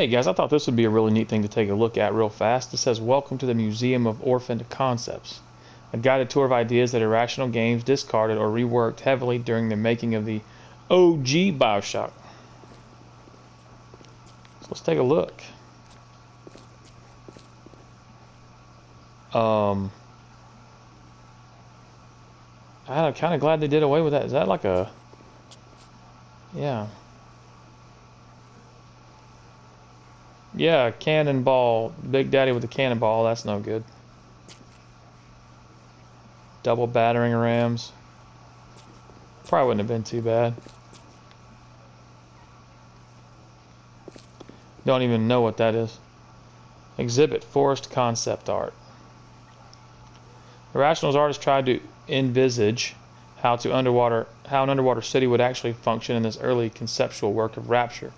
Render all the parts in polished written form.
Hey guys, I thought this would be a really neat thing to take a look at real fast. It says, "Welcome to the Museum of Orphaned Concepts, a guided tour of ideas that Irrational Games discarded or reworked heavily during the making of the OG BioShock." So let's take a look. I'm kind of glad they did away with that. Is that like a... Yeah. Yeah, cannonball. Big Daddy with a cannonball. That's no good. Double battering rams. Probably wouldn't have been too bad. Don't even know what that is. Exhibit forest concept art. Irrational's artist tried to envisage how an underwater city would actually function in this early conceptual work of Rapture.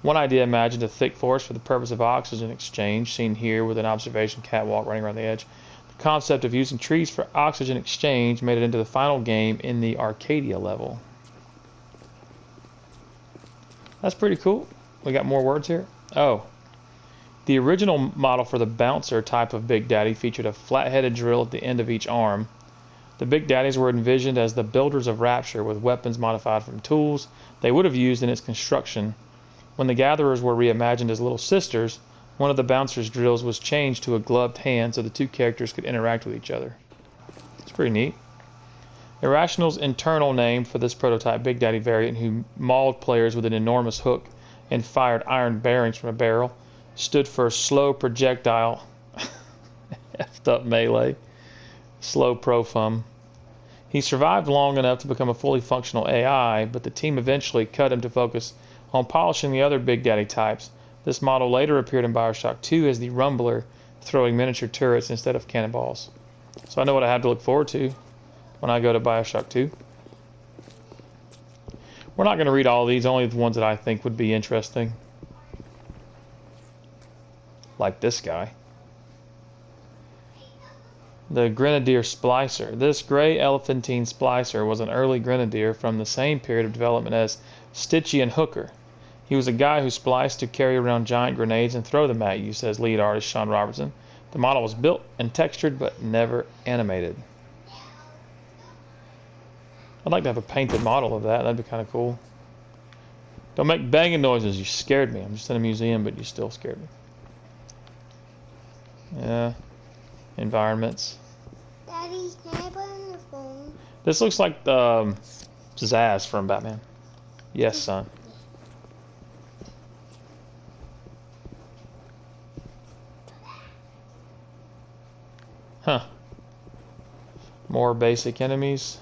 One idea imagined a thick forest for the purpose of oxygen exchange, seen here with an observation catwalk running around the edge. The concept of using trees for oxygen exchange made it into the final game in the Arcadia level. That's pretty cool. We got more words here. Oh. The original model for the bouncer type of Big Daddy featured a flat-headed drill at the end of each arm. The Big Daddies were envisioned as the builders of Rapture, with weapons modified from tools they would have used in its construction. When the Gatherers were reimagined as little sisters, one of the bouncer's drills was changed to a gloved hand so the two characters could interact with each other. It's pretty neat. Irrational's internal name for this prototype Big Daddy variant, who mauled players with an enormous hook and fired iron bearings from a barrel, stood for slow projectile, effed up melee, slow profum. He survived long enough to become a fully functional AI, but the team eventually cut him to focus on polishing the other Big Daddy types. This model later appeared in BioShock 2 as the Rumbler, throwing miniature turrets instead of cannonballs. So I know what I have to look forward to when I go to BioShock 2. We're not going to read all of these, only the ones that I think would be interesting. Like this guy. The Grenadier Splicer. This gray elephantine splicer was an early Grenadier from the same period of development as Stitchy and Hooker. He was a guy who spliced to carry around giant grenades and throw them at you, says lead artist Sean Robertson. The model was built and textured but never animated. I'd like to have a painted model of that. That'd be kind of cool. Don't make banging noises. You scared me. I'm just in a museum, but you still scared me. Yeah. Environments. Daddy, can I put on the phone? This looks like Zaz from Batman. Yes, son. Huh. More basic enemies.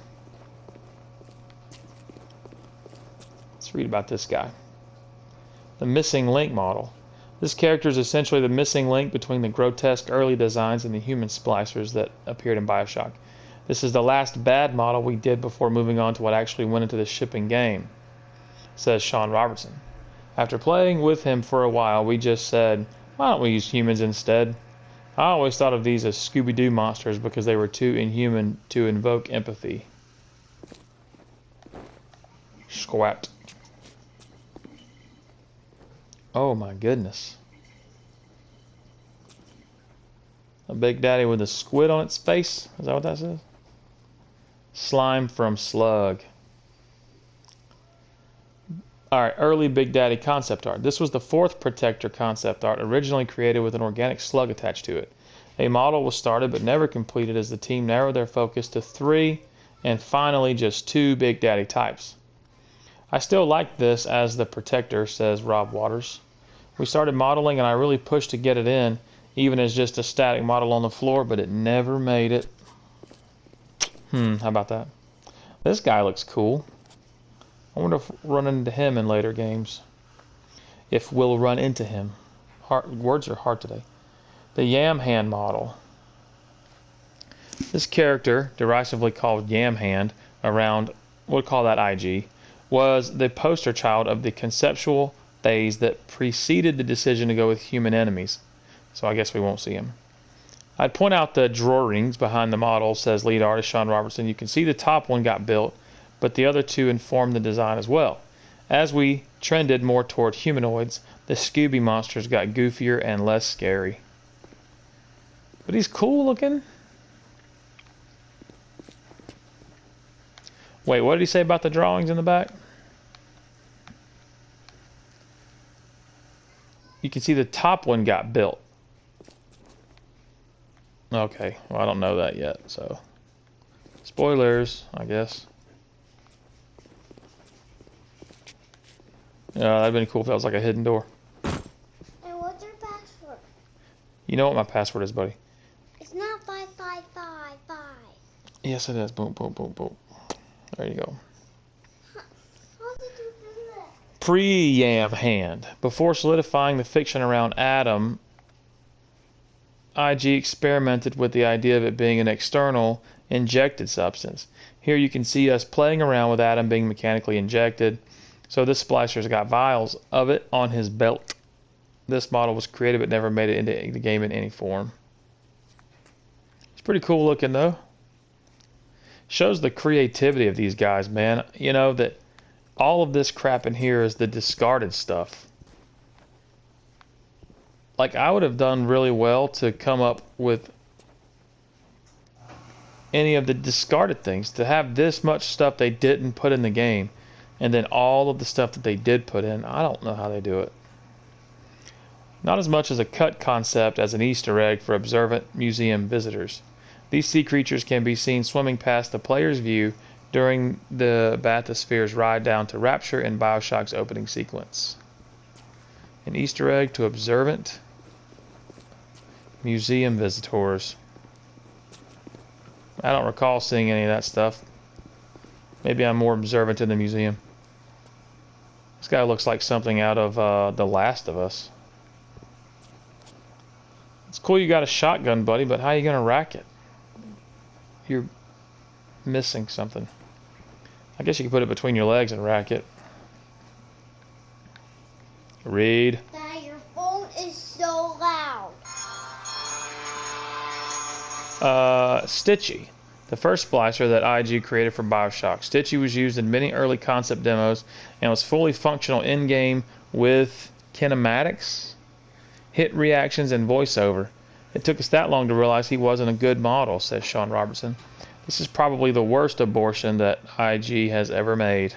Let's read about this guy. The Missing Link model. This character is essentially the missing link between the grotesque early designs and the human splicers that appeared in BioShock. This is the last bad model we did before moving on to what actually went into the shipping game, says Sean Robertson. After playing with him for a while, we just said, why don't we use humans instead? I always thought of these as Scooby-Doo monsters because they were too inhuman to invoke empathy. Squat. Oh my goodness. A Big Daddy with a squid on its face? Is that what that says? Slime from Slug. Alright, early Big Daddy concept art. This was the fourth Protector concept art, originally created with an organic slug attached to it. A model was started but never completed as the team narrowed their focus to 3 and finally just 2 Big Daddy types. I still like this as the Protector, says Rob Waters. We started modeling and I really pushed to get it in, even as just a static model on the floor, but it never made it. How about that? This guy looks cool. I wonder if we'll run into him in later games. If we'll run into him. Words are hard today. The Yam Hand model. This character, derisively called Yam Hand, around, we'll call that IG, was the poster child of the conceptual phase that preceded the decision to go with human enemies. So I guess we won't see him. I'd point out the drawings behind the model, says lead artist Sean Robertson. You can see the top one got built, but the other two informed the design as well. As we trended more toward humanoids, the Scooby monsters got goofier and less scary. But he's cool looking. Wait, what did he say about the drawings in the back? You can see the top one got built. Okay, well, I don't know that yet, so... Spoilers, I guess. That'd been cool if that was like a hidden door. And what's your password? You know what my password is, buddy. It's not 5555. Yes, it is. Boom, boom, boom, boom. There you go. How did you do that? Pre-Yam hand. Before solidifying the fiction around Adam, IG experimented with the idea of it being an external, injected substance. Here you can see us playing around with Adam being mechanically injected. So this splicer's got vials of it on his belt. This model was created but never made it into the game in any form. It's pretty cool looking though. Shows the creativity of these guys, man. You know that all of this crap in here is the discarded stuff. Like, I would have done really well to come up with any of the discarded things. To have this much stuff they didn't put in the game, and then all of the stuff that they did put in, I don't know how they do it. Not as much as a cut concept as an Easter egg for observant museum visitors. These sea creatures can be seen swimming past the player's view during the bathysphere's ride down to Rapture in BioShock's opening sequence. An Easter egg to observant museum visitors. I don't recall seeing any of that stuff. Maybe I'm more observant in the museum. This guy looks like something out of The Last of Us. It's cool you got a shotgun, buddy, but how are you going to rack it? You're missing something. I guess you can put it between your legs and rack it. Read. Dad, your phone is so loud. Stitchy. The first splicer that IG created for BioShock. Stitchy was used in many early concept demos and was fully functional in-game with kinematics, hit reactions, and voiceover. It took us that long to realize he wasn't a good model, says Sean Robertson. This is probably the worst abortion that IG has ever made.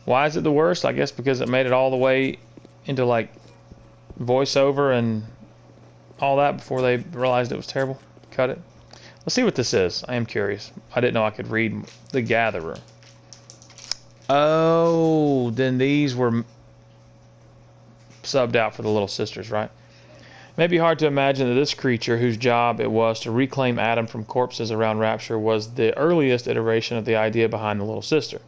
Why is it the worst? I guess because it made it all the way into like voiceover and all that before they realized it was terrible. Cut it. Let's see what this is. I am curious. I didn't know I could read The Gatherer. Oh, then these were subbed out for the little sisters, right? It may be hard to imagine that this creature, whose job it was to reclaim Adam from corpses around Rapture, was the earliest iteration of the idea behind the little sister.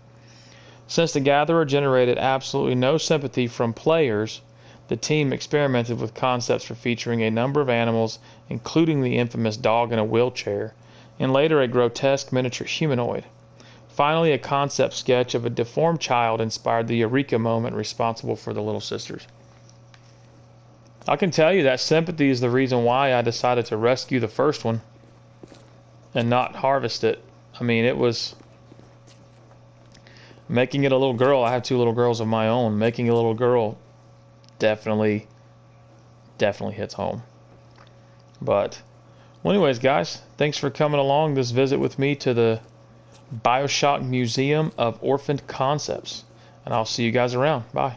Since The Gatherer generated absolutely no sympathy from players, the team experimented with concepts for featuring a number of animals, including the infamous dog in a wheelchair, and later a grotesque miniature humanoid. Finally, a concept sketch of a deformed child inspired the eureka moment responsible for the little sisters. I can tell you that sympathy is the reason why I decided to rescue the first one and not harvest it. I mean, it was making it a little girl. I have two little girls of my own. Making a little girl definitely hits home. But well, anyways, guys, thanks for coming along this visit with me to the BioShock Museum of Orphaned Concepts, and I'll see you guys around. Bye.